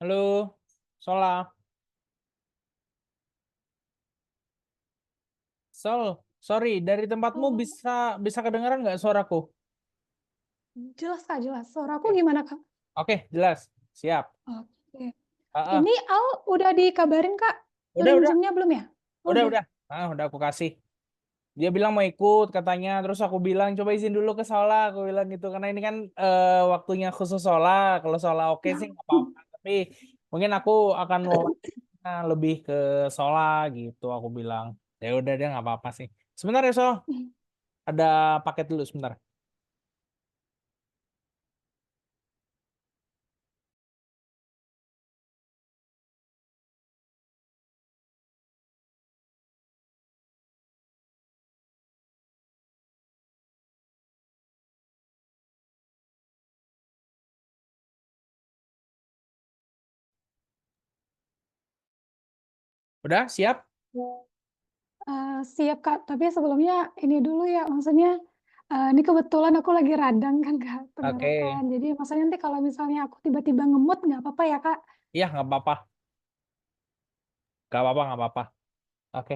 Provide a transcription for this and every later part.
Halo, Sola. Sol, sorry, dari tempatmu Oh, bisa bisa kedengaran nggak suaraku? jelas Kak, jelas. Suaraku Oke, gimana Kak? oke, jelas, siap. Oke. Ah, ah. Ini Al udah dikabarin Kak? Udah, Link udah, Zoom-nya belum ya? udah, Udah. udah. Udah aku kasih. Dia bilang mau ikut katanya, terus aku bilang coba izin dulu ke Sola, aku bilang gitu karena ini kan waktunya khusus Sola. Kalau Sola oke sih Ya. nggak apa-apa, tapi mungkin aku akan wawancara lebih ke Sola gitu. Aku bilang ya udah dia nggak apa-apa sih. Sebentar ya Sol, ada paket dulu sebentar. Udah siap? Siap Kak, tapi sebelumnya ini dulu ya, maksudnya ini kebetulan aku lagi radang kan Kak, Oke. tenggorokan. Jadi maksudnya nanti kalau misalnya aku tiba-tiba ngemut nggak apa-apa ya Kak? Iya, nggak apa-apa. Nggak apa-apa, nggak apa-apa. Oke.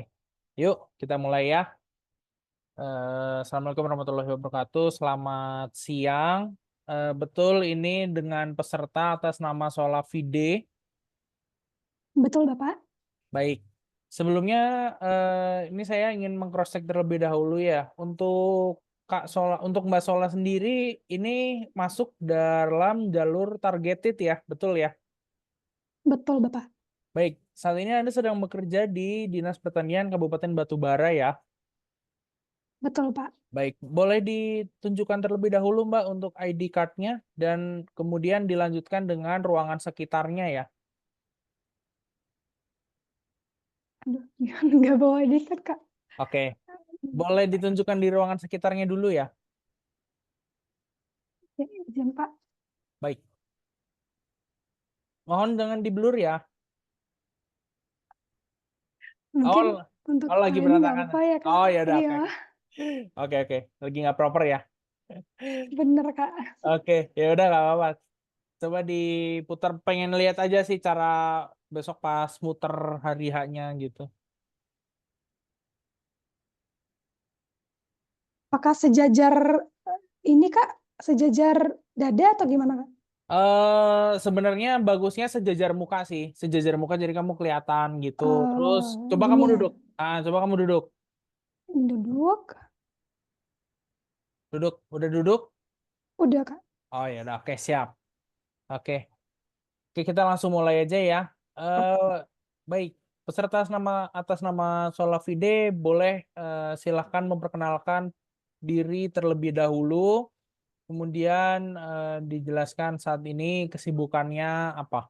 Yuk, kita mulai ya. Assalamualaikum warahmatullahi wabarakatuh. Selamat siang. Betul, ini dengan peserta atas nama Solafide. Betul Bapak? Baik. Sebelumnya, ini saya ingin meng-cross-check terlebih dahulu ya. Untuk Mbak Sola sendiri, ini masuk dalam jalur targeted ya, betul ya? Betul Bapak. Baik, saat ini Anda sedang bekerja di Dinas Pertanian Kabupaten Batubara ya. Betul Pak. Baik, boleh ditunjukkan terlebih dahulu Mbak untuk ID card-nya dan kemudian dilanjutkan dengan ruangan sekitarnya ya. Aduh, nggak bawa dikit Kak. Oke, boleh ditunjukkan di ruangan sekitarnya dulu ya. Ya, izin Pak. Baik, mohon jangan di-blur ya. Mungkin Oh, untuk oh lagi ini nggak berantakan. apa-apa ya Kak? Oh ya udah, Iya, oke, oke. Oke, oke. Lagi nggak proper ya. bener Kak. Oke, ya udah nggak apa-apa. Coba diputar, pengen lihat aja sih cara besok pas muter hari H-nya gitu. Apakah sejajar ini Kak? Sejajar dada atau gimana Kak? Sebenarnya bagusnya sejajar muka sih, sejajar muka jadi kamu kelihatan gitu. Terus coba kamu Gini ya, duduk. Coba kamu duduk. duduk. Duduk, udah duduk? Udah Kak. Oh ya udah, oke siap. Oke, oke kita langsung mulai aja ya. Eh, baik, peserta atas nama Solafide boleh silahkan memperkenalkan diri terlebih dahulu, kemudian dijelaskan saat ini kesibukannya apa.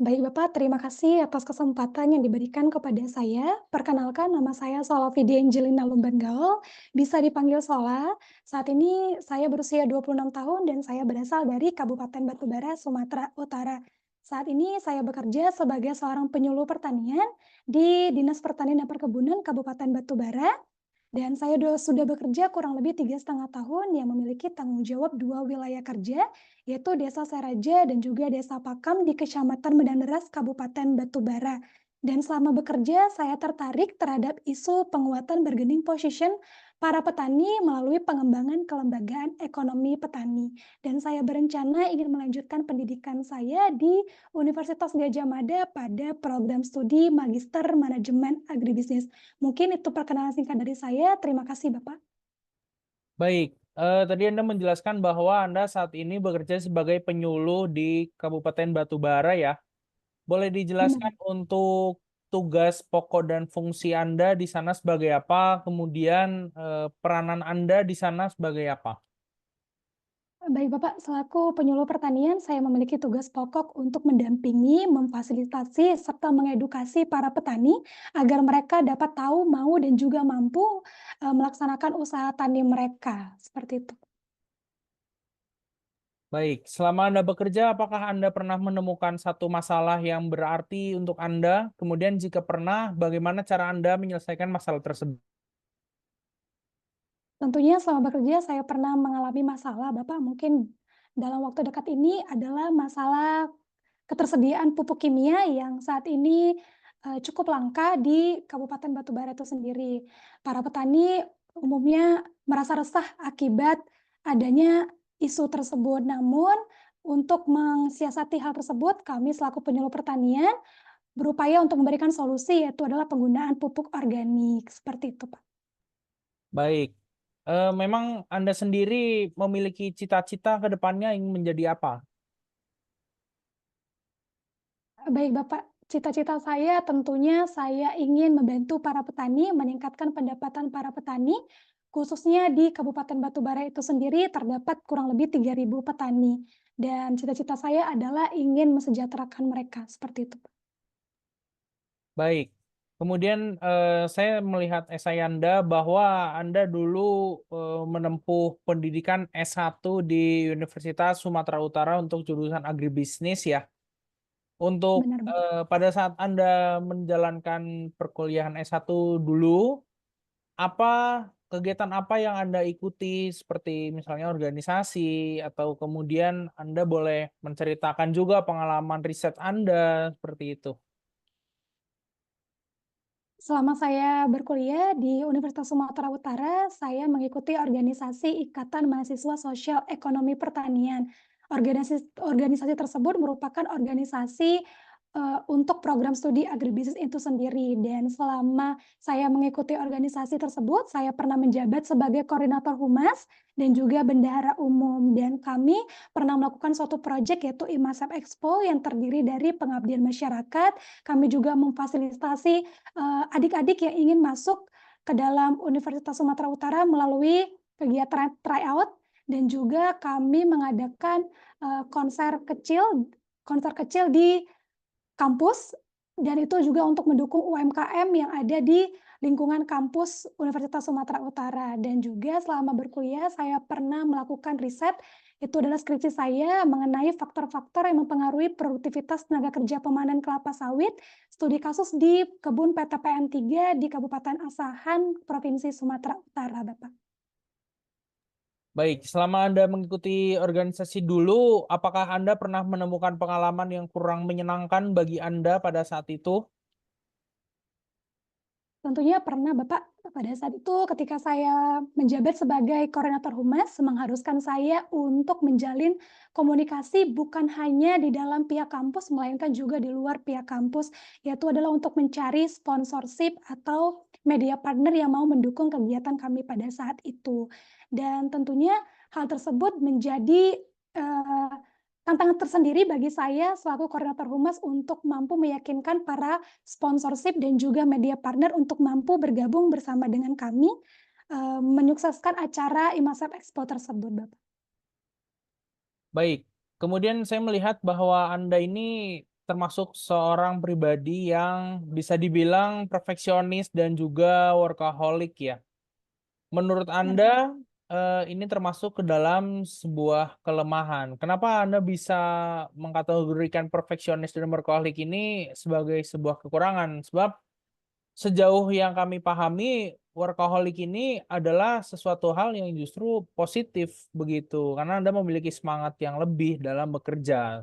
Baik Bapak, terima kasih atas kesempatan yang diberikan kepada saya. Perkenalkan nama saya Solafidi Angelina Lumban Gaul, bisa dipanggil Sola. Saat ini saya berusia 26 tahun dan saya berasal dari Kabupaten Batubara, Sumatera Utara. Saat ini saya bekerja sebagai seorang penyuluh pertanian di Dinas Pertanian dan Perkebunan Kabupaten Batubara. Dan saya sudah bekerja kurang lebih 3,5 tahun yang memiliki tanggung jawab 2 wilayah kerja, yaitu Desa Seraja dan juga Desa Pakam di Kecamatan Medan Kabupaten Batubara. Dan selama bekerja, saya tertarik terhadap isu penguatan bargaining position para petani melalui pengembangan kelembagaan ekonomi petani. Dan saya berencana ingin melanjutkan pendidikan saya di Universitas Gadjah Mada pada program studi Magister Manajemen Agribisnis. Mungkin itu perkenalan singkat dari saya. Terima kasih, Bapak. Baik, tadi Anda menjelaskan bahwa Anda saat ini bekerja sebagai penyuluh di Kabupaten Batubara ya. Boleh Benar. dijelaskan untuk tugas pokok dan fungsi Anda di sana sebagai apa, kemudian peranan Anda di sana sebagai apa? Baik, Bapak. Selaku penyuluh pertanian, saya memiliki tugas pokok untuk mendampingi, memfasilitasi, serta mengedukasi para petani agar mereka dapat tahu, mau, dan juga mampu melaksanakan usaha tani mereka. Seperti itu. Baik, selama Anda bekerja, apakah Anda pernah menemukan satu masalah yang berarti untuk Anda? Kemudian jika pernah, bagaimana cara Anda menyelesaikan masalah tersebut? Tentunya selama bekerja saya pernah mengalami masalah, Bapak. Mungkin dalam waktu dekat ini adalah masalah ketersediaan pupuk kimia yang saat ini cukup langka di Kabupaten Batubara itu sendiri. Para petani umumnya merasa resah akibat adanya isu tersebut. Namun, untuk mensiasati hal tersebut, kami selaku penyuluh pertanian berupaya untuk memberikan solusi, yaitu adalah penggunaan pupuk organik, seperti itu, Pak. Baik. Memang Anda sendiri memiliki cita-cita ke depannya ingin menjadi apa? Baik, Bapak. Cita-cita saya tentunya saya ingin membantu para petani, meningkatkan pendapatan para petani, khususnya di Kabupaten Batubara itu sendiri terdapat kurang lebih 3.000 petani. Dan cita-cita saya adalah ingin mesejahterakan mereka, seperti itu, Pak. Baik. Kemudian saya melihat esai Anda bahwa Anda dulu menempuh pendidikan S1 di Universitas Sumatera Utara untuk jurusan agribisnis ya. Untuk Benar, Bapak. pada saat Anda menjalankan perkuliahan S1 dulu, apa kegiatan apa yang Anda ikuti seperti misalnya organisasi atau kemudian Anda boleh menceritakan juga pengalaman riset Anda seperti itu. Selama saya berkuliah di Universitas Sumatera Utara, saya mengikuti organisasi Ikatan Mahasiswa Sosial Ekonomi Pertanian. Organisasi tersebut merupakan organisasi untuk program studi agribisnis itu sendiri. Dan selama saya mengikuti organisasi tersebut, saya pernah menjabat sebagai koordinator humas dan juga bendahara umum. Dan kami pernah melakukan suatu proyek yaitu IMASEP Expo yang terdiri dari pengabdian masyarakat. Kami juga memfasilitasi adik-adik yang ingin masuk ke dalam Universitas Sumatera Utara melalui kegiatan tryout dan juga kami mengadakan konser kecil di kampus dan itu juga untuk mendukung UMKM yang ada di lingkungan kampus Universitas Sumatera Utara. Dan juga selama berkuliah saya pernah melakukan riset, itu adalah skripsi saya mengenai faktor-faktor yang mempengaruhi produktivitas tenaga kerja pemanen kelapa sawit, studi kasus di kebun PTPN 3 di Kabupaten Asahan, Provinsi Sumatera Utara, Bapak. Baik, selama Anda mengikuti organisasi dulu, apakah Anda pernah menemukan pengalaman yang kurang menyenangkan bagi Anda pada saat itu? Tentunya pernah, Bapak. Pada saat itu ketika saya menjabat sebagai koordinator humas, mengharuskan saya untuk menjalin komunikasi bukan hanya di dalam pihak kampus, melainkan juga di luar pihak kampus, yaitu adalah untuk mencari sponsorship atau media partner yang mau mendukung kegiatan kami pada saat itu. Dan tentunya hal tersebut menjadi tantangan tersendiri bagi saya selaku koordinator humas untuk mampu meyakinkan para sponsorship dan juga media partner untuk mampu bergabung bersama dengan kami, menyukseskan acara IMASEP Expo tersebut, Bapak. Baik, kemudian saya melihat bahwa Anda ini termasuk seorang pribadi yang bisa dibilang perfeksionis dan juga workaholic ya. Menurut Benar, Pak. Anda, ini termasuk ke dalam sebuah kelemahan. Kenapa Anda bisa mengkategorikan perfeksionis dan workaholic ini sebagai sebuah kekurangan? Sebab sejauh yang kami pahami, workaholic ini adalah sesuatu hal yang justru positif begitu, karena Anda memiliki semangat yang lebih dalam bekerja.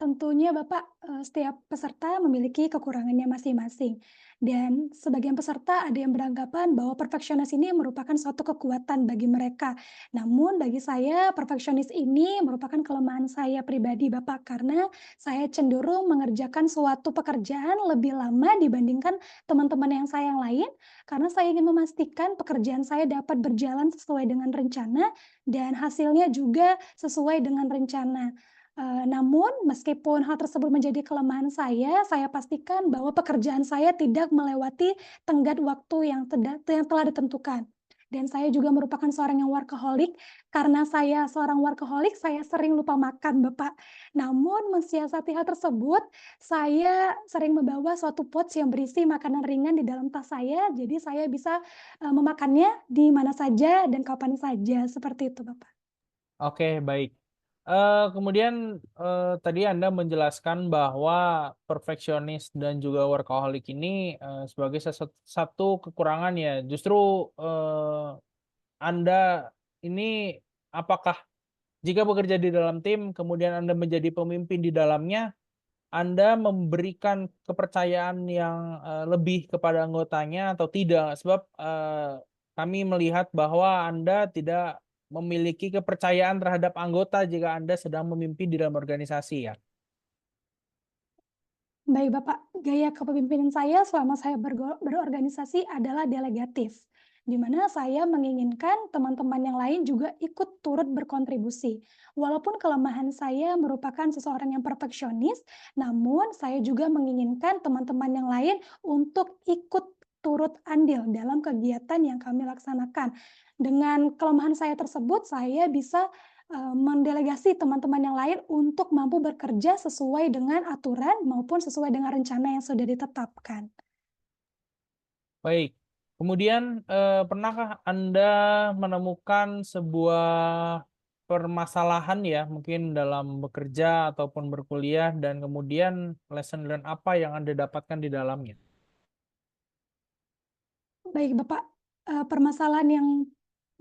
Tentunya Bapak, setiap peserta memiliki kekurangannya masing-masing. Dan sebagian peserta ada yang beranggapan bahwa perfeksionis ini merupakan suatu kekuatan bagi mereka. Namun bagi saya perfeksionis ini merupakan kelemahan saya pribadi Bapak, karena saya cenderung mengerjakan suatu pekerjaan lebih lama dibandingkan teman-teman yang saya yang lain, karena saya ingin memastikan pekerjaan saya dapat berjalan sesuai dengan rencana dan hasilnya juga sesuai dengan rencana. Namun meskipun hal tersebut menjadi kelemahan saya pastikan bahwa pekerjaan saya tidak melewati tenggat waktu yang telah ditentukan. Dan saya juga merupakan seorang yang workaholic, karena saya seorang workaholic, saya sering lupa makan, Bapak. Namun mensiasati hal tersebut, saya sering membawa suatu pouch yang berisi makanan ringan di dalam tas saya, jadi saya bisa, memakannya di mana saja dan kapan saja, seperti itu, Bapak. Oke, baik. Kemudian, tadi Anda menjelaskan bahwa perfeksionis dan juga workaholic ini, sebagai satu kekurangan ya. Justru, Anda ini apakah Jika bekerja di dalam tim, kemudian Anda menjadi pemimpin di dalamnya, Anda memberikan kepercayaan yang, lebih kepada anggotanya atau tidak? Sebab, kami melihat bahwa Anda tidak memiliki kepercayaan terhadap anggota jika Anda sedang memimpin di dalam organisasi ya? Baik Bapak, gaya kepemimpinan saya selama saya berorganisasi adalah delegatif, di mana saya menginginkan teman-teman yang lain juga ikut turut berkontribusi. Walaupun kelemahan saya merupakan seseorang yang perfeksionis, namun saya juga menginginkan teman-teman yang lain untuk ikut turut andil dalam kegiatan yang kami laksanakan. Dengan kelemahan saya tersebut, saya bisa mendelegasi teman-teman yang lain untuk mampu bekerja sesuai dengan aturan maupun sesuai dengan rencana yang sudah ditetapkan. Baik. Kemudian, pernahkah Anda menemukan sebuah permasalahan ya, mungkin dalam bekerja ataupun berkuliah dan kemudian lesson learn apa yang Anda dapatkan di dalamnya? Baik Bapak, permasalahan yang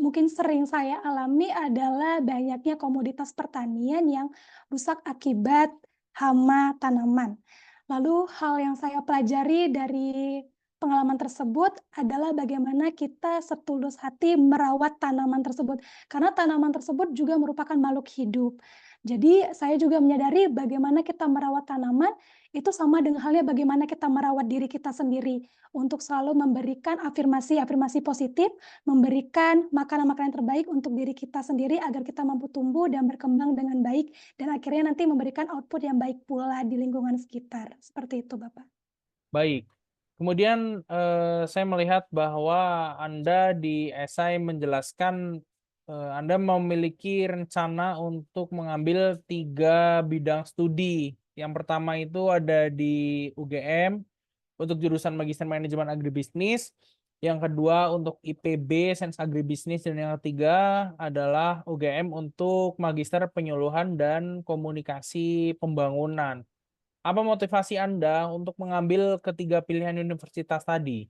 mungkin sering saya alami adalah banyaknya komoditas pertanian yang rusak akibat hama tanaman. Lalu hal yang saya pelajari dari pengalaman tersebut adalah bagaimana kita setulus hati merawat tanaman tersebut, karena tanaman tersebut juga merupakan makhluk hidup. Jadi saya juga menyadari bagaimana kita merawat tanaman itu sama dengan halnya bagaimana kita merawat diri kita sendiri. Untuk selalu memberikan afirmasi-afirmasi positif, memberikan makanan-makanan terbaik untuk diri kita sendiri agar kita mampu tumbuh dan berkembang dengan baik dan akhirnya nanti memberikan output yang baik pula di lingkungan sekitar. Seperti itu, Bapak. Baik. Kemudian, saya melihat bahwa Anda di esai menjelaskan, Anda memiliki rencana untuk mengambil 3 bidang studi. Yang pertama itu ada di UGM untuk jurusan Magister Manajemen Agribisnis, yang kedua untuk IPB Sains Agribisnis, dan yang ketiga adalah UGM untuk Magister Penyuluhan dan Komunikasi Pembangunan. Apa motivasi Anda untuk mengambil ketiga pilihan universitas tadi?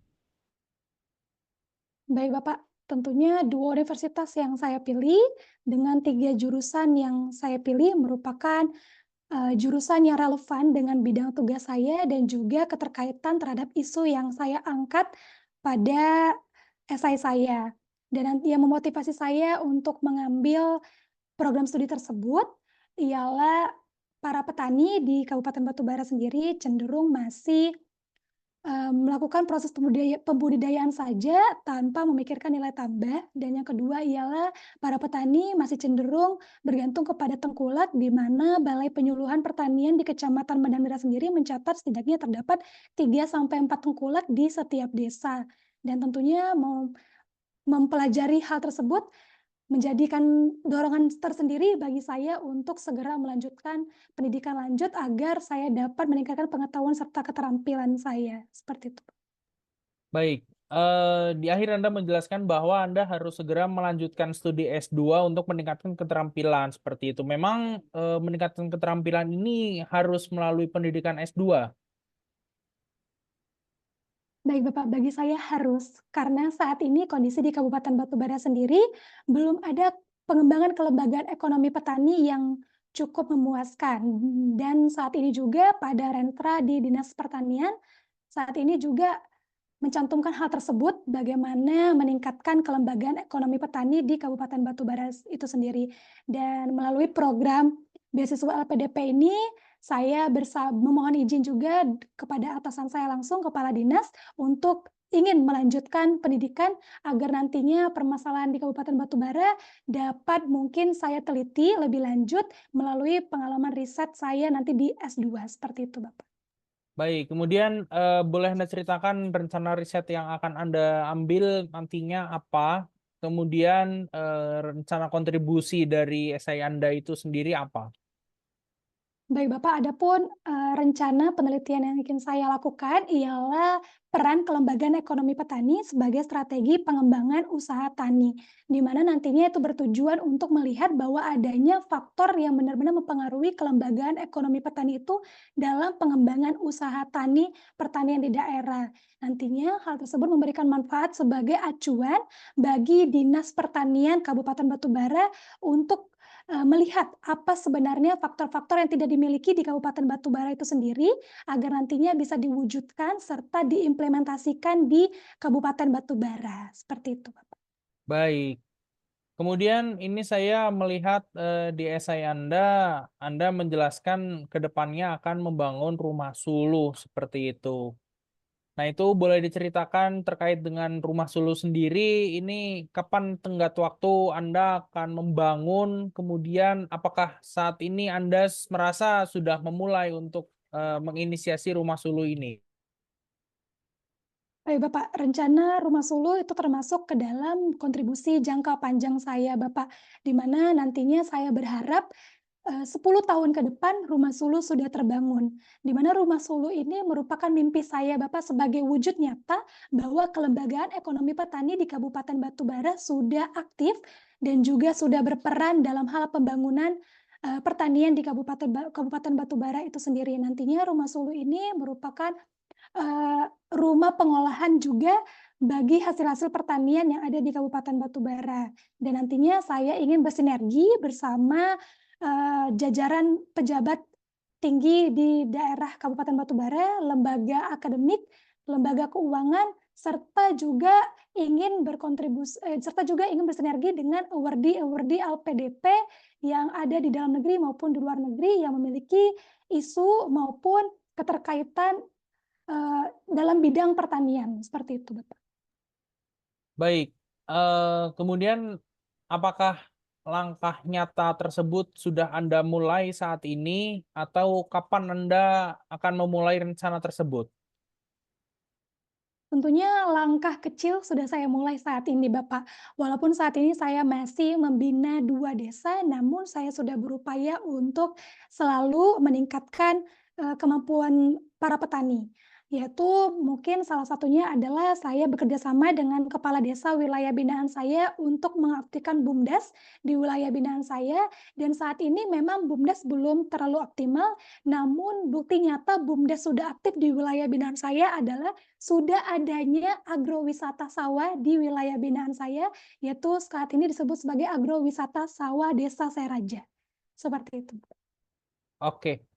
Baik, Bapak. Tentunya 2 universitas yang saya pilih dengan 3 jurusan yang saya pilih merupakan jurusan yang relevan dengan bidang tugas saya dan juga keterkaitan terhadap isu yang saya angkat pada esai saya. Dan yang memotivasi saya untuk mengambil program studi tersebut ialah para petani di Kabupaten Batubara sendiri cenderung masih melakukan proses pembudidayaan saja tanpa memikirkan nilai tambah, dan yang kedua ialah para petani masih cenderung bergantung kepada tengkulak, di mana Balai Penyuluhan Pertanian di Kecamatan Madangdara sendiri mencatat setidaknya terdapat 3 sampai 4 tengkulak di setiap desa. Dan tentunya mempelajari hal tersebut menjadikan dorongan tersendiri bagi saya untuk segera melanjutkan pendidikan lanjut agar saya dapat meningkatkan pengetahuan serta keterampilan saya, seperti itu. Baik, di akhir Anda menjelaskan bahwa Anda harus segera melanjutkan studi S2 untuk meningkatkan keterampilan, seperti itu. Memang, meningkatkan keterampilan ini harus melalui pendidikan S2? Baik Bapak, bagi saya harus, karena saat ini kondisi di Kabupaten Batubara sendiri belum ada pengembangan kelembagaan ekonomi petani yang cukup memuaskan. Dan saat ini juga pada Rentra di Dinas Pertanian, saat ini juga mencantumkan hal tersebut, bagaimana meningkatkan kelembagaan ekonomi petani di Kabupaten Batubara itu sendiri. Dan melalui program beasiswa LPDP ini, saya memohon izin juga kepada atasan saya langsung, kepala dinas, untuk ingin melanjutkan pendidikan agar nantinya permasalahan di Kabupaten Batubara dapat mungkin saya teliti lebih lanjut melalui pengalaman riset saya nanti di S2, seperti itu, Bapak. Baik, kemudian, boleh Anda ceritakan rencana riset yang akan Anda ambil nantinya apa? Kemudian, rencana kontribusi dari esai Anda itu sendiri apa? Baik Bapak, adapun, rencana penelitian yang ingin saya lakukan ialah peran kelembagaan ekonomi petani sebagai strategi pengembangan usaha tani, di mana nantinya itu bertujuan untuk melihat bahwa adanya faktor yang benar-benar mempengaruhi kelembagaan ekonomi petani itu dalam pengembangan usaha tani pertanian di daerah. Nantinya hal tersebut memberikan manfaat sebagai acuan bagi Dinas Pertanian Kabupaten Batubara untuk melihat apa sebenarnya faktor-faktor yang tidak dimiliki di Kabupaten Batubara itu sendiri, agar nantinya bisa diwujudkan serta diimplementasikan di Kabupaten Batubara, seperti itu, Bapak. Baik. Kemudian ini saya melihat di esai Anda menjelaskan ke depannya akan membangun rumah suluh seperti itu. Nah, itu boleh diceritakan terkait dengan rumah suluh sendiri, ini kapan tenggat waktu Anda akan membangun, kemudian apakah saat ini Anda merasa sudah memulai untuk menginisiasi rumah suluh ini? Baik Bapak, rencana rumah suluh itu termasuk ke dalam kontribusi jangka panjang saya Bapak, di mana nantinya saya berharap 10 tahun ke depan rumah suluh sudah terbangun, di mana rumah suluh ini merupakan mimpi saya Bapak sebagai wujud nyata bahwa kelembagaan ekonomi petani di Kabupaten Batubara sudah aktif dan juga sudah berperan dalam hal pembangunan pertanian di Kabupaten Batubara itu sendiri. Nantinya rumah suluh ini merupakan rumah pengolahan juga bagi hasil-hasil pertanian yang ada di Kabupaten Batubara. Dan nantinya saya ingin bersinergi bersama, jajaran pejabat tinggi di daerah Kabupaten Batubara, lembaga akademik, lembaga keuangan, serta juga ingin bersinergi dengan awardee-awardee LPDP yang ada di dalam negeri maupun di luar negeri yang memiliki isu maupun keterkaitan dalam bidang pertanian, seperti itu, Bapak. Baik, kemudian apakah langkah nyata tersebut sudah Anda mulai saat ini atau kapan Anda akan memulai rencana tersebut? Tentunya langkah kecil sudah saya mulai saat ini, Bapak. Walaupun saat ini saya masih membina 2 desa, namun saya sudah berupaya untuk selalu meningkatkan, kemampuan para petani. Yaitu mungkin salah satunya adalah saya bekerja sama dengan kepala desa wilayah binaan saya untuk mengaktifkan BUMDes di wilayah binaan saya, dan saat ini memang BUMDes belum terlalu optimal, namun bukti nyata BUMDes sudah aktif di wilayah binaan saya adalah sudah adanya agrowisata sawah di wilayah binaan saya, yaitu saat ini disebut sebagai agrowisata sawah Desa Seraja. Seperti itu. Oke,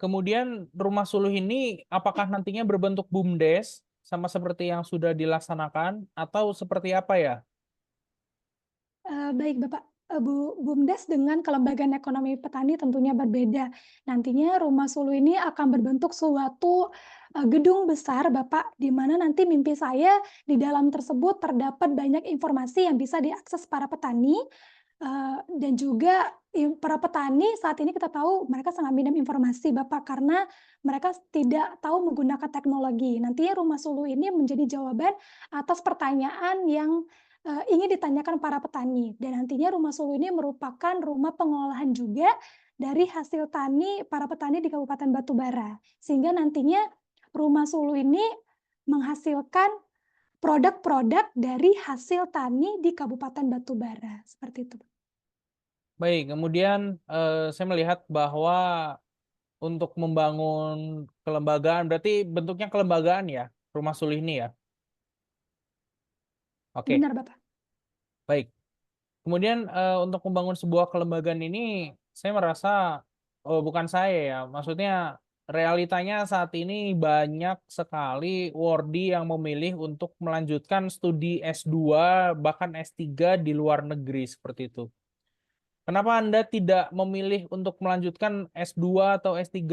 kemudian rumah suluh ini apakah nantinya berbentuk BUMDes sama seperti yang sudah dilaksanakan atau seperti apa ya? Baik Bapak, BUMDes dengan kelembagaan ekonomi petani tentunya berbeda. Nantinya rumah suluh ini akan berbentuk suatu, gedung besar Bapak, di mana nanti mimpi saya di dalam tersebut terdapat banyak informasi yang bisa diakses para petani, dan juga para petani saat ini kita tahu mereka sangat minim informasi Bapak, karena mereka tidak tahu menggunakan teknologi. Nantinya rumah suluh ini menjadi jawaban atas pertanyaan yang ingin ditanyakan para petani, dan nantinya rumah suluh ini merupakan rumah pengolahan juga dari hasil tani para petani di Kabupaten Batubara. Sehingga nantinya rumah suluh ini menghasilkan produk-produk dari hasil tani di Kabupaten Batubara, seperti itu. Baik, kemudian saya melihat bahwa untuk membangun kelembagaan, berarti bentuknya kelembagaan ya, rumah suluh ini ya? Oke, Benar, Bapak. baik. Kemudian untuk membangun sebuah kelembagaan ini, saya merasa, oh bukan saya ya, maksudnya realitanya saat ini banyak sekali wardi yang memilih untuk melanjutkan studi S2 bahkan S3 di luar negeri seperti itu. Kenapa Anda tidak memilih untuk melanjutkan S2 atau S3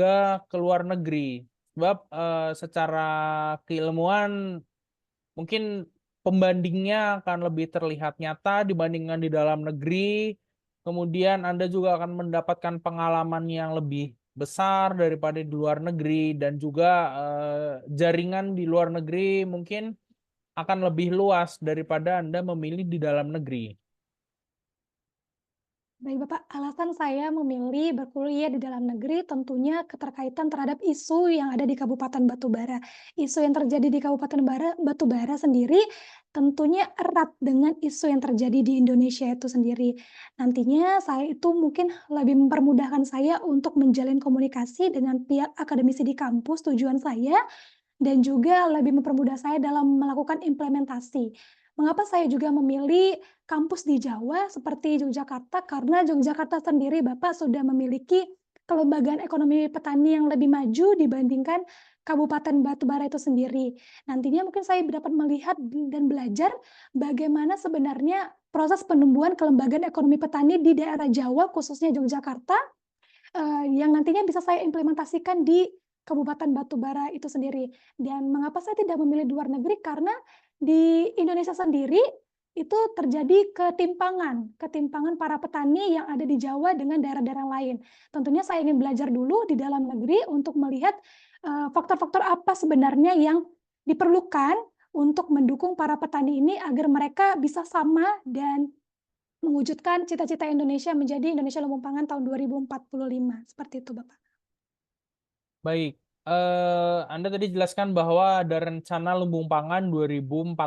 ke luar negeri? Sebab secara keilmuan mungkin pembandingnya akan lebih terlihat nyata dibandingkan di dalam negeri. Kemudian Anda juga akan mendapatkan pengalaman yang lebih besar daripada di luar negeri dan juga jaringan di luar negeri mungkin akan lebih luas daripada Anda memilih di dalam negeri. Baik Bapak, alasan saya memilih berkuliah di dalam negeri tentunya keterkaitan terhadap isu yang ada di Kabupaten Batubara. Isu yang terjadi di Batubara sendiri tentunya erat dengan isu yang terjadi di Indonesia itu sendiri. Nantinya saya itu mungkin lebih mempermudahkan saya untuk menjalin komunikasi dengan pihak akademisi di kampus tujuan saya, dan juga lebih mempermudah saya dalam melakukan implementasi. Mengapa saya juga memilih kampus di Jawa seperti Yogyakarta, karena Yogyakarta sendiri Bapak sudah memiliki kelembagaan ekonomi petani yang lebih maju dibandingkan Kabupaten Batubara itu sendiri. Nantinya mungkin saya dapat melihat dan belajar bagaimana sebenarnya proses penumbuhan kelembagaan ekonomi petani di daerah Jawa, khususnya Yogyakarta, yang nantinya bisa saya implementasikan di Kabupaten Batubara itu sendiri. Dan mengapa saya tidak memilih di luar negeri, karena di Indonesia sendiri itu terjadi ketimpangan para petani yang ada di Jawa dengan daerah-daerah lain. Tentunya saya ingin belajar dulu di dalam negeri untuk melihat faktor-faktor apa sebenarnya yang diperlukan untuk mendukung para petani ini agar mereka bisa sama dan mewujudkan cita-cita Indonesia menjadi Indonesia Lumbung Pangan tahun 2045. Seperti itu, Bapak. Baik, Anda tadi jelaskan bahwa ada rencana lumbung pangan 2045.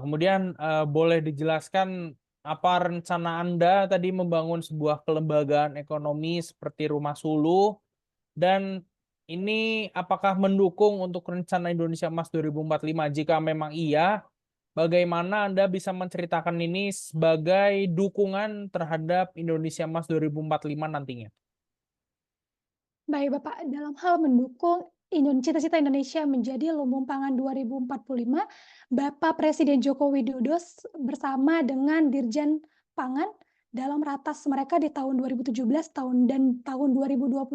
Kemudian boleh dijelaskan apa rencana Anda tadi membangun sebuah kelembagaan ekonomi seperti Rumah Suluh, dan ini apakah mendukung untuk rencana Indonesia Emas 2045? Jika memang iya, bagaimana Anda bisa menceritakan ini sebagai dukungan terhadap Indonesia Emas 2045 nantinya? Baik, Bapak, dalam hal mendukung cita-cita Indonesia menjadi lumbung pangan 2045, Bapak Presiden Joko Widodo bersama dengan Dirjen Pangan dalam ratas mereka di tahun 2017 dan tahun 2022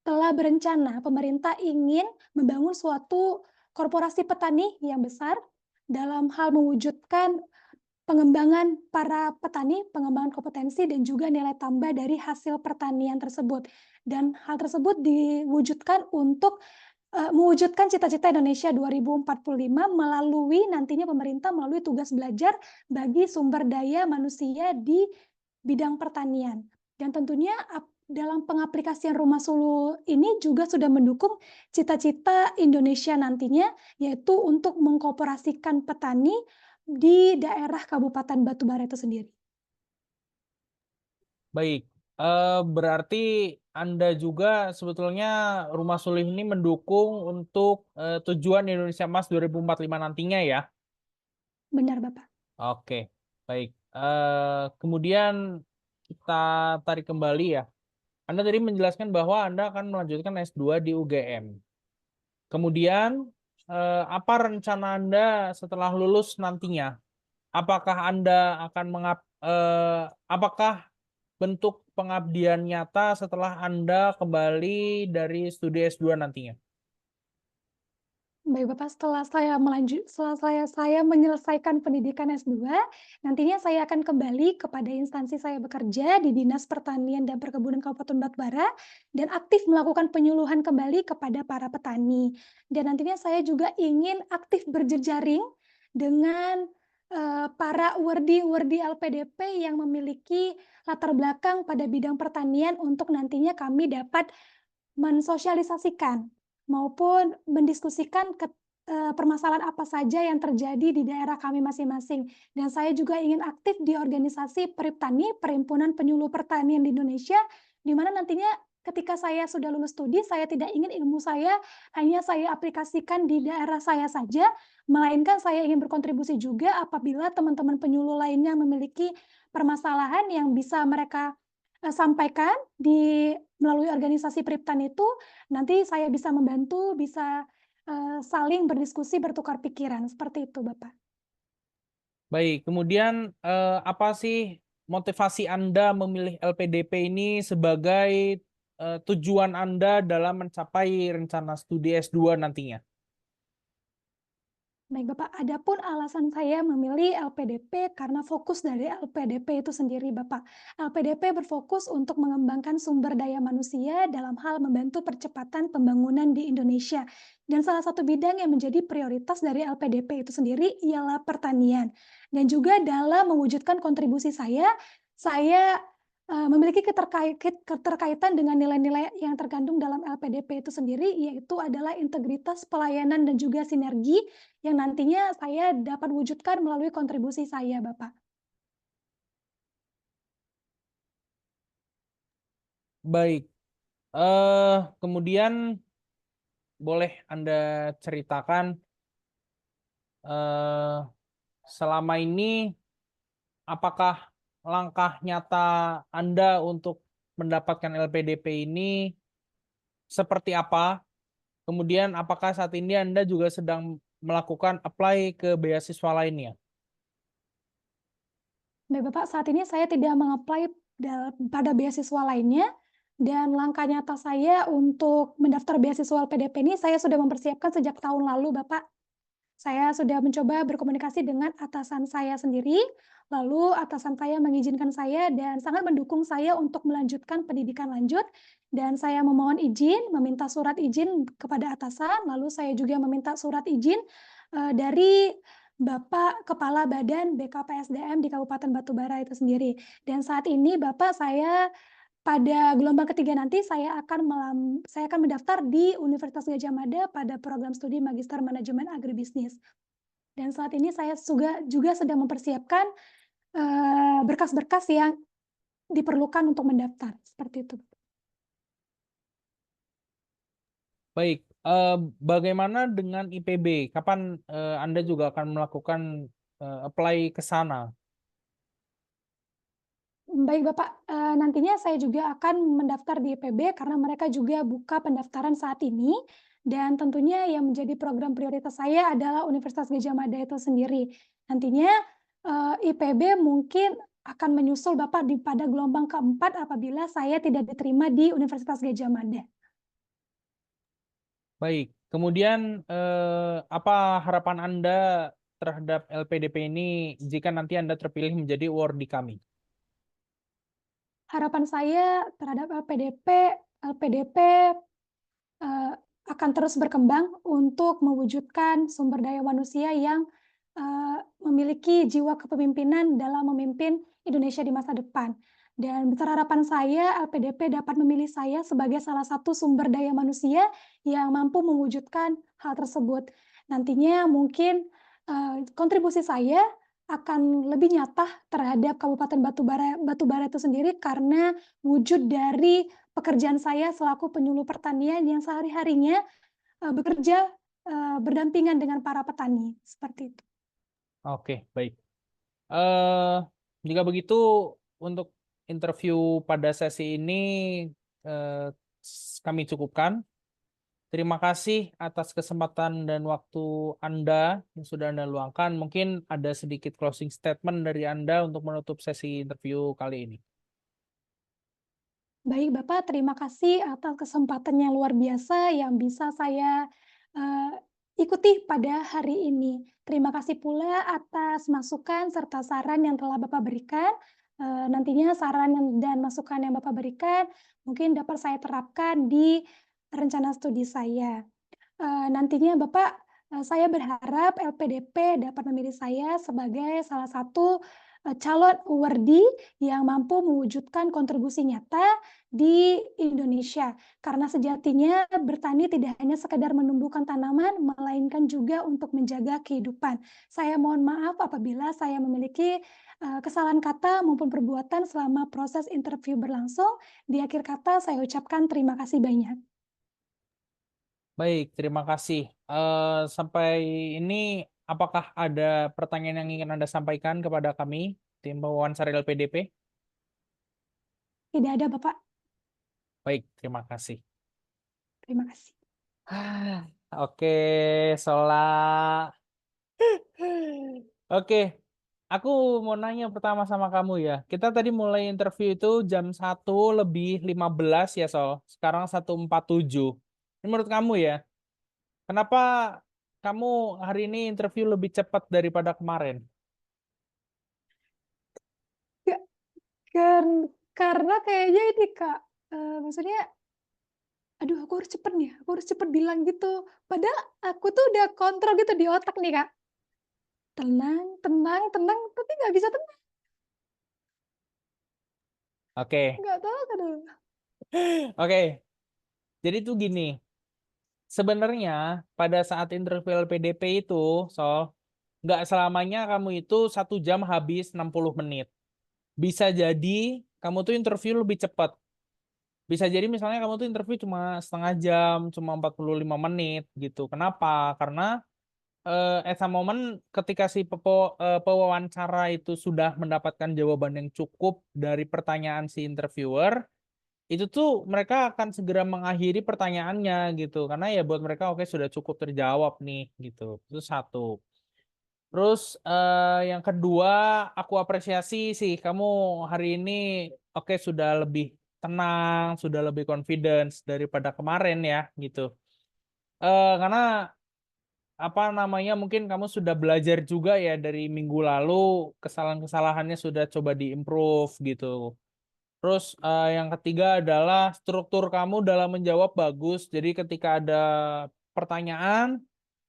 telah berencana pemerintah ingin membangun suatu korporasi petani yang besar dalam hal mewujudkan pengembangan para petani, pengembangan kompetensi dan juga nilai tambah dari hasil pertanian tersebut. Dan hal tersebut diwujudkan untuk mewujudkan cita-cita Indonesia 2045 melalui nantinya pemerintah melalui tugas belajar bagi sumber daya manusia di bidang pertanian. Dan tentunya dalam pengaplikasian Rumah Suluh ini juga sudah mendukung cita-cita Indonesia nantinya, yaitu untuk mengkoperasikan petani di daerah Kabupaten Batubara itu sendiri. Baik, berarti Anda juga sebetulnya Rumah Sulih ini mendukung untuk tujuan Indonesia Emas 2045 nantinya ya? Benar, Bapak. Oke, baik. Kemudian kita tarik kembali ya. Anda tadi menjelaskan bahwa Anda akan melanjutkan S2 di UGM. Kemudian, apa rencana Anda setelah lulus nantinya? Apakah Anda akan apakah bentuk pengabdian nyata setelah Anda kembali dari studi S2 nantinya? Baik, Bapak, setelah saya menyelesaikan pendidikan S2, nantinya saya akan kembali kepada instansi saya bekerja di Dinas Pertanian dan Perkebunan Kabupaten Batubara dan aktif melakukan penyuluhan kembali kepada para petani. Dan nantinya saya juga ingin aktif berjejaring dengan para wardi-wardi LPDP yang memiliki latar belakang pada bidang pertanian untuk nantinya kami dapat mensosialisasikan maupun mendiskusikan permasalahan apa saja yang terjadi di daerah kami masing-masing. Dan saya juga ingin aktif di organisasi Periptani, Perhimpunan Penyuluh Pertanian di Indonesia, di mana nantinya ketika saya sudah lulus studi, saya tidak ingin ilmu saya hanya saya aplikasikan di daerah saya saja, melainkan saya ingin berkontribusi juga apabila teman-teman penyuluh lainnya memiliki permasalahan yang bisa mereka sampaikan melalui organisasi Priptan itu, nanti saya bisa membantu, bisa saling berdiskusi, bertukar pikiran, seperti itu, Bapak. Baik, kemudian apa sih motivasi Anda memilih LPDP ini sebagai tujuan Anda dalam mencapai rencana studi S2 nantinya? Baik, Bapak, adapun alasan saya memilih LPDP karena fokus dari LPDP itu sendiri, Bapak. LPDP berfokus untuk mengembangkan sumber daya manusia dalam hal membantu percepatan pembangunan di Indonesia. Dan salah satu bidang yang menjadi prioritas dari LPDP itu sendiri ialah pertanian. Dan juga dalam mewujudkan kontribusi saya memiliki keterkaitan dengan nilai-nilai yang terkandung dalam LPDP itu sendiri, yaitu adalah integritas, pelayanan, dan juga sinergi yang nantinya saya dapat wujudkan melalui kontribusi saya, Bapak. Baik, kemudian boleh Anda ceritakan selama ini apakah langkah nyata Anda untuk mendapatkan LPDP ini seperti apa? Kemudian apakah saat ini Anda juga sedang melakukan apply ke beasiswa lainnya? Baik Bapak, saat ini saya tidak meng-apply pada beasiswa lainnya, dan langkah nyata saya untuk mendaftar beasiswa LPDP ini saya sudah mempersiapkan sejak tahun lalu Bapak. Saya sudah mencoba berkomunikasi dengan atasan saya sendiri, lalu atasan saya mengizinkan saya dan sangat mendukung saya untuk melanjutkan pendidikan lanjut, dan saya memohon izin, meminta surat izin kepada atasan, lalu saya juga meminta surat izin, dari Bapak Kepala Badan BKPSDM di Kabupaten Batubara itu sendiri. Dan saat ini Bapak, saya pada gelombang ketiga nanti saya akan mendaftar di Universitas Gadjah Mada pada program studi Magister Manajemen Agribisnis. Dan saat ini saya juga sedang mempersiapkan, berkas-berkas yang diperlukan untuk mendaftar, seperti itu. Baik, bagaimana dengan IPB? Kapan Anda juga akan melakukan apply ke sana? Baik Bapak, nantinya saya juga akan mendaftar di IPB karena mereka juga buka pendaftaran saat ini, dan tentunya yang menjadi program prioritas saya adalah Universitas Gadjah Mada itu sendiri. Nantinya, IPB mungkin akan menyusul Bapak pada gelombang keempat apabila saya tidak diterima di Universitas Gadjah Mada. Baik, kemudian apa harapan Anda terhadap LPDP ini jika nanti Anda terpilih menjadi awardee kami? Harapan saya terhadap LPDP akan terus berkembang untuk mewujudkan sumber daya manusia yang memiliki jiwa kepemimpinan dalam memimpin Indonesia di masa depan. Dan besar harapan saya LPDP dapat memilih saya sebagai salah satu sumber daya manusia yang mampu mewujudkan hal tersebut. Nantinya mungkin kontribusi saya akan lebih nyata terhadap Kabupaten Batubara itu sendiri karena wujud dari pekerjaan saya selaku penyuluh pertanian yang sehari-harinya, bekerja, berdampingan dengan para petani, seperti itu. Oke, baik. Eh, Jika begitu, untuk interview pada sesi ini eh, kami cukupkan. Terima kasih atas kesempatan dan waktu Anda yang sudah Anda luangkan. Mungkin ada sedikit closing statement dari Anda untuk menutup sesi interview kali ini. Baik Bapak, terima kasih atas kesempatan yang luar biasa yang bisa saya, eee, ikuti pada hari ini. Terima kasih pula atas masukan serta saran yang telah Bapak berikan. Nantinya saran dan masukan yang Bapak berikan mungkin dapat saya terapkan di rencana studi saya. Nantinya Bapak, saya berharap LPDP dapat memilih saya sebagai salah satu, calon awardee yang mampu mewujudkan kontribusi nyata di Indonesia. Karena sejatinya bertani tidak hanya sekedar menumbuhkan tanaman, melainkan juga untuk menjaga kehidupan. Saya mohon maaf apabila saya memiliki, kesalahan kata maupun perbuatan selama proses interview berlangsung. Di akhir kata saya ucapkan terima kasih banyak. Baik, terima kasih. Sampai ini, apakah ada pertanyaan yang ingin Anda sampaikan kepada kami, tim wawancara LPDP? Tidak ada Bapak, Baik, terima kasih. terima kasih. Oke, Sola. Oke, aku mau nanya pertama sama kamu ya. Kita tadi mulai interview itu jam 1:15 ya, Sol. Sekarang 1:47. Ini menurut kamu ya, kenapa kamu hari ini interview lebih cepat daripada kemarin? Ya, karena kayaknya ini Kak, maksudnya, aduh aku harus cepet nih, aku harus cepet bilang gitu. Padahal aku tuh udah kontrol gitu di otak nih Kak, tenang tenang tenang, tapi nggak bisa tenang, Oke, nggak tahu aduh. oke. Jadi tuh gini, sebenarnya pada saat interview LPDP itu, Sol, nggak selamanya kamu itu 1 jam habis 60 menit. Bisa jadi kamu tuh interview lebih cepat. Bisa jadi misalnya kamu tuh interview cuma setengah jam, cuma 45 menit gitu. Kenapa? Karena at some moment ketika si pewawancara itu sudah mendapatkan jawaban yang cukup dari pertanyaan si interviewer, itu tuh mereka akan segera mengakhiri pertanyaannya gitu. Karena ya buat mereka oke sudah cukup terjawab nih gitu. Itu satu. Terus yang kedua, aku apresiasi sih kamu hari ini oke sudah lebih tenang, sudah lebih confidence daripada kemarin ya gitu. Karena apa namanya mungkin kamu sudah belajar juga ya dari minggu lalu, kesalahan-kesalahannya sudah coba diimprove gitu. Terus yang ketiga adalah struktur kamu dalam menjawab bagus. Jadi ketika ada pertanyaan,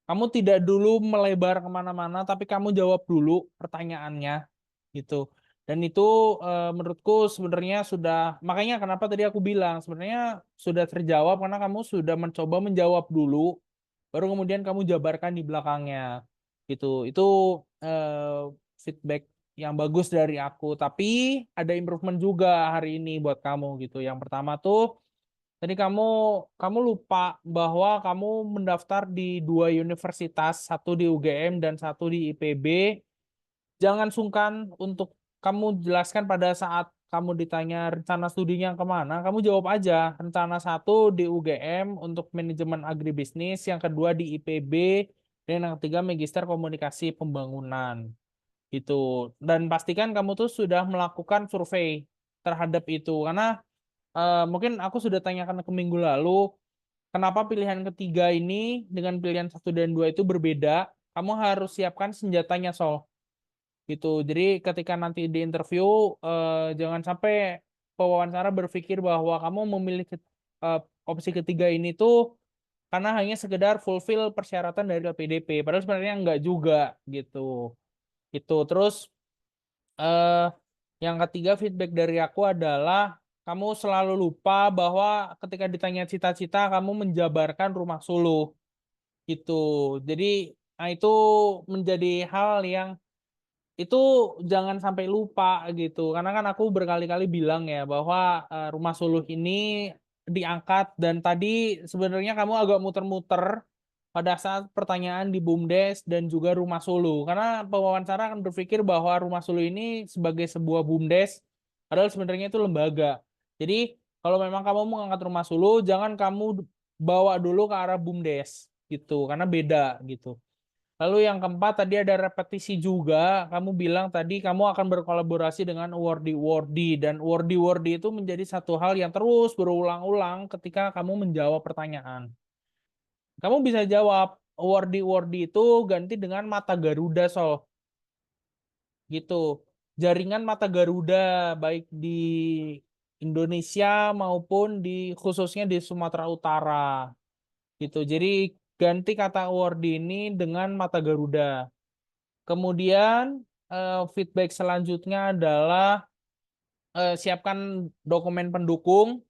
kamu tidak dulu melebar kemana-mana, tapi kamu jawab dulu pertanyaannya gitu. Dan itu menurutku sebenarnya sudah, makanya kenapa tadi aku bilang sebenarnya sudah terjawab karena kamu sudah mencoba menjawab dulu, baru kemudian kamu jabarkan di belakangnya gitu. Itu feedback yang bagus dari aku. Tapi ada improvement juga hari ini buat kamu gitu. Yang pertama tuh tadi kamu lupa bahwa kamu mendaftar di 2 universitas, satu di UGM dan satu di IPB. Jangan sungkan untuk kamu jelaskan pada saat kamu ditanya rencana studinya kemana, kamu jawab aja rencana satu di UGM untuk manajemen agribisnis, yang kedua di IPB, dan yang ketiga Magister Komunikasi Pembangunan gitu. Dan pastikan kamu tuh sudah melakukan survei terhadap itu karena mungkin aku sudah tanyakan ke minggu lalu, kenapa pilihan ketiga ini dengan pilihan 1 dan 2 itu berbeda? Kamu harus siapkan senjatanya, Sol. Gitu. Jadi ketika nanti di interview, jangan sampai pewawancara berpikir bahwa kamu memilih opsi ketiga ini tuh karena hanya sekedar fulfill persyaratan dari LPDP. Padahal sebenarnya enggak juga gitu. Itu terus eh, yang ketiga feedback dari aku adalah kamu selalu lupa bahwa ketika ditanya cita-cita kamu menjabarkan rumah suluh gitu. Jadi nah itu menjadi hal yang itu jangan sampai lupa gitu. Karena kan aku berkali-kali bilang ya bahwa rumah suluh ini diangkat dan tadi sebenarnya kamu agak muter-muter pada saat pertanyaan di BUMDes dan juga rumah suluh. Karena pewawancara akan berpikir bahwa rumah suluh ini sebagai sebuah BUMDes padahal sebenarnya itu lembaga. Jadi kalau memang kamu mengangkat rumah suluh jangan kamu bawa dulu ke arah BUMDes gitu karena beda gitu. Lalu yang keempat tadi ada repetisi juga. Kamu bilang tadi kamu akan berkolaborasi dengan awardee-awardee dan awardee-awardee itu menjadi satu hal yang terus berulang-ulang ketika kamu menjawab pertanyaan. Kamu bisa jawab awardee-awardee itu ganti dengan Mata Garuda Sol. Gitu. Jaringan Mata Garuda baik di Indonesia maupun di khususnya di Sumatera Utara. Gitu. Jadi ganti kata awardee ini dengan Mata Garuda. Kemudian feedback selanjutnya adalah siapkan dokumen pendukung.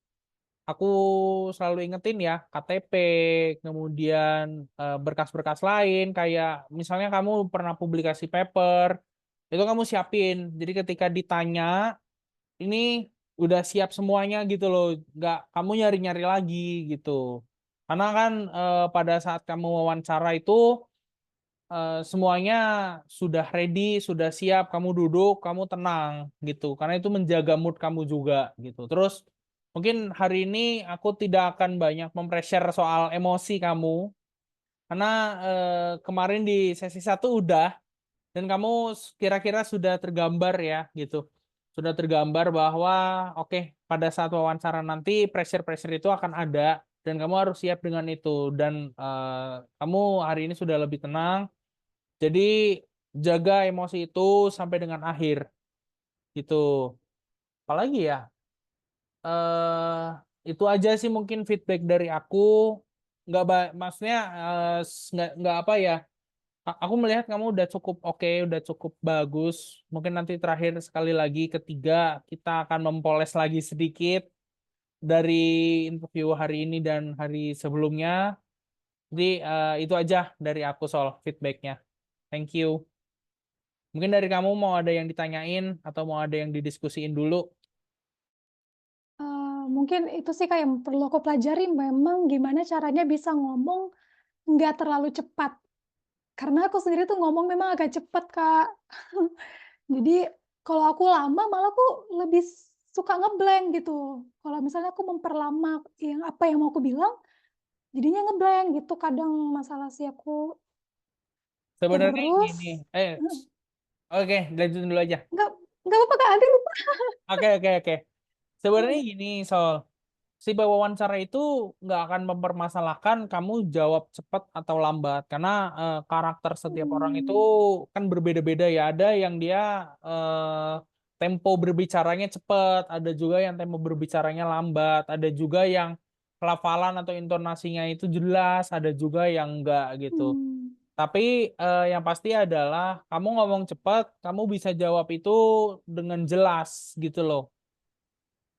Aku selalu ingetin ya, KTP, kemudian berkas-berkas lain, kayak misalnya kamu pernah publikasi paper, itu kamu siapin. Jadi ketika ditanya, ini udah siap semuanya gitu loh, nggak kamu nyari-nyari lagi gitu. Karena kan pada saat kamu wawancara itu, semuanya sudah ready, sudah siap, kamu duduk, kamu tenang gitu. Karena itu menjaga mood kamu juga gitu. Terus mungkin hari ini aku tidak akan banyak mempressure soal emosi kamu karena kemarin di sesi 1 udah dan kamu kira-kira sudah tergambar ya gitu. Sudah tergambar bahwa oke, pada saat wawancara nanti pressure-pressure itu akan ada dan kamu harus siap dengan itu dan kamu hari ini sudah lebih tenang jadi jaga emosi itu sampai dengan akhir gitu. Apalagi ya? eh itu aja sih mungkin feedback dari aku. Maksudnya nggak apa ya? Aku melihat kamu udah cukup oke, udah cukup bagus. Mungkin nanti terakhir sekali lagi ketiga kita akan mempoles lagi sedikit dari interview hari ini dan hari sebelumnya. Jadi itu aja dari aku soal feedbacknya. Thank you. Mungkin dari kamu mau ada yang ditanyain atau mau ada yang didiskusiin dulu. Mungkin itu sih Kak yang perlu aku pelajari memang gimana caranya bisa ngomong nggak terlalu cepat. karena aku sendiri tuh ngomong memang agak cepet, Kak. Jadi kalau aku lama malah aku lebih suka ngeblank gitu. Kalau misalnya aku memperlama apa yang mau aku bilang, jadinya ngeblank gitu kadang masalah sih aku. Ya Sebenarnya terus gini, heeh, oke, lanjutin dulu aja. nggak nggak apa-apa, Kak, nanti lupa. Oke, oke, oke. Sebenarnya Heeh. gini, Sol. Si wawancara itu nggak akan mempermasalahkan kamu jawab cepat atau lambat karena karakter setiap orang itu Mmm, kan berbeda-beda ya. Ada yang dia tempo berbicaranya cepat, ada juga yang tempo berbicaranya lambat, ada juga yang pelafalan atau intonasinya itu jelas, ada juga yang enggak gitu. mmm, Tapi yang pasti adalah kamu ngomong cepat, kamu bisa jawab itu dengan jelas gitu loh.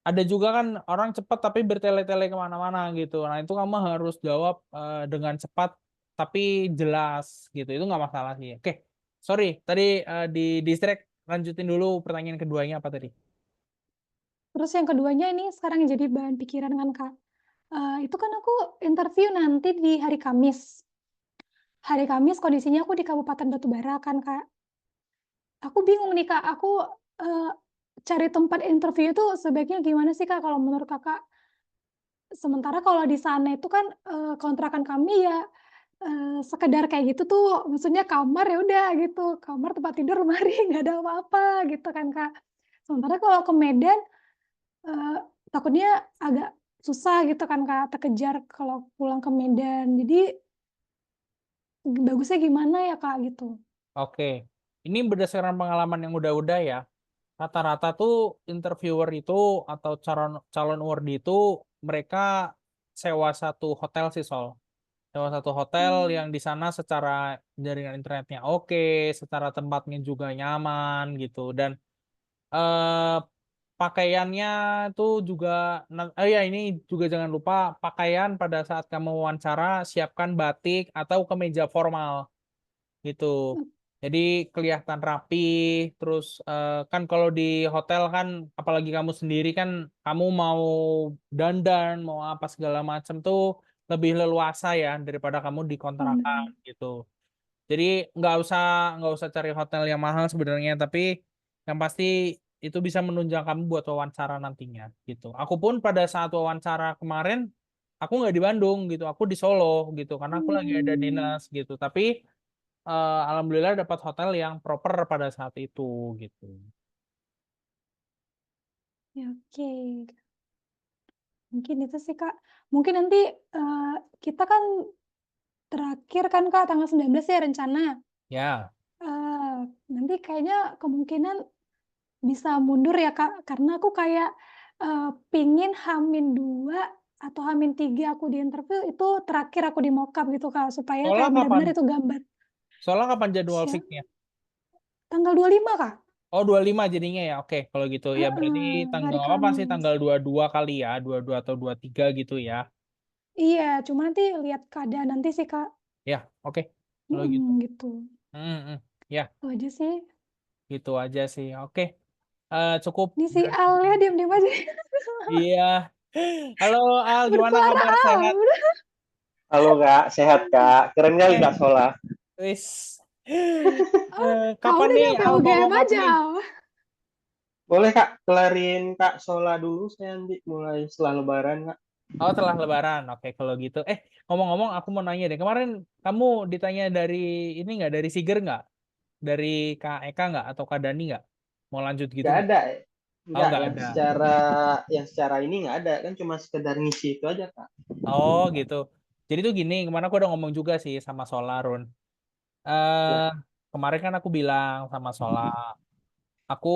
Ada juga kan orang cepat tapi bertele-tele kemana-mana gitu. Nah itu kamu harus jawab dengan cepat tapi jelas gitu. Itu nggak masalah sih. Oke, sorry tadi di distract. Lanjutin dulu pertanyaan keduanya apa tadi? terus yang keduanya ini sekarang yang jadi bahan pikiran kan, Kak, itu kan aku interview nanti di hari Kamis. Hari Kamis kondisinya aku di Kabupaten Batubara kan, Kak. Aku bingung nih, Kak, aku, eee, cari tempat interview itu sebaiknya gimana sih, Kak, kalau menurut Kakak? Sementara kalau di sana itu kan, kontrakan kami ya, sekedar kayak gitu tuh, maksudnya kamar ya udah gitu, kamar, tempat tidur, lemari, nggak ada apa-apa gitu kan, Kak. Sementara kalau ke Medan, eee, takutnya agak susah gitu kan, Kak, terkejar kalau pulang ke Medan. Jadi bagusnya gimana ya, Kak, gitu? Oke, ini berdasarkan pengalaman yang udah-udah ya. Rata-rata tuh interviewer itu atau calon calon awardee itu mereka sewa satu hotel sih Sol. Sewa satu hotel Mmm, yang di sana secara jaringan internetnya oke, secara tempatnya juga nyaman gitu dan eh, pakaiannya tuh juga ya ini juga jangan lupa pakaian pada saat kamu wawancara siapkan batik atau kemeja formal gitu. Jadi kelihatan rapi, terus kan kalau di hotel kan, apalagi kamu sendiri kan, kamu mau dandan, mau apa segala macam tuh lebih leluasa ya daripada kamu di kontrakan bener. gitu. Jadi nggak usah cari hotel yang mahal sebenarnya, tapi yang pasti itu bisa menunjang kamu buat wawancara nantinya gitu. Aku pun pada saat wawancara kemarin, aku nggak di Bandung gitu, aku di Solo gitu, karena aku lagi ada Mmm, dinas gitu. Tapi alhamdulillah dapat hotel yang proper pada saat itu gitu. ya oke. Mungkin itu sih, Kak. Mungkin nanti, kita kan terakhir kan, Kak, tanggal 19 ya rencana. Ya, Nanti kayaknya kemungkinan bisa mundur ya, Kak, karena aku kayak, pingin H-2 atau H-3 aku di interview itu terakhir aku di mock up gitu, Kak, supaya soalnya kayak kapan? bener-bener itu gambar. Soalnya kapan jadwal Sya fixnya? tanggal 25, Kak. Oh, 25 jadinya ya. Oke, kalau gitu ya berarti Heeh, tanggal hari apa sih Kamis. tanggal 22 kali ya, 22 atau 23 gitu ya. Iya, cuma nanti lihat keadaan nanti sih, Kak. Ya, oke. Kalau gitu. Gitu. Hmm, hmm. Ya, Itu aja sih. gitu aja sih. Oke. Cukup Ini si dari Al ya diam-diam aja. iya. Halo Al, gimana Bersuara kabar? Al, Sehat? udah. Halo Kak, sehat Kak. Keren kali Eh, Kak Sola. wis. Oh, Al Kapan udah nih nyampe Al mau UGM mokap aja, nih? Al. Boleh Kak, kelarin Kak Sola dulu, saya nanti mulai setelah Lebaran Kak. Oh, setelah Lebaran. Oke, kalau gitu. Ngomong-ngomong, aku mau nanya deh. Kemarin kamu ditanya dari ini nggak? Dari Siger nggak? Dari Kak Eka nggak? Atau Kak Dani nggak? Mau lanjut gitu Nggak nggak? ada, Oh, nggak nggak yang ada. secara ini nggak ada, kan cuma sekedar ngisi itu aja Kak. Oh, gitu. Jadi tuh gini, kemarin aku udah ngomong juga sih sama Solarun. Eh, Ya, kemarin kan aku bilang sama Sola, aku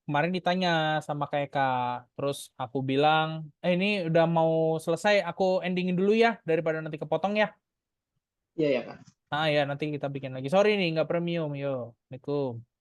kemarin ditanya sama Kak Eka, terus aku bilang, ini udah mau selesai, aku endingin dulu ya, daripada nanti kepotong ya. iya ya Kak. Ah ya, nanti kita bikin lagi. Sorry nih, nggak premium. Yo, Assalamualaikum.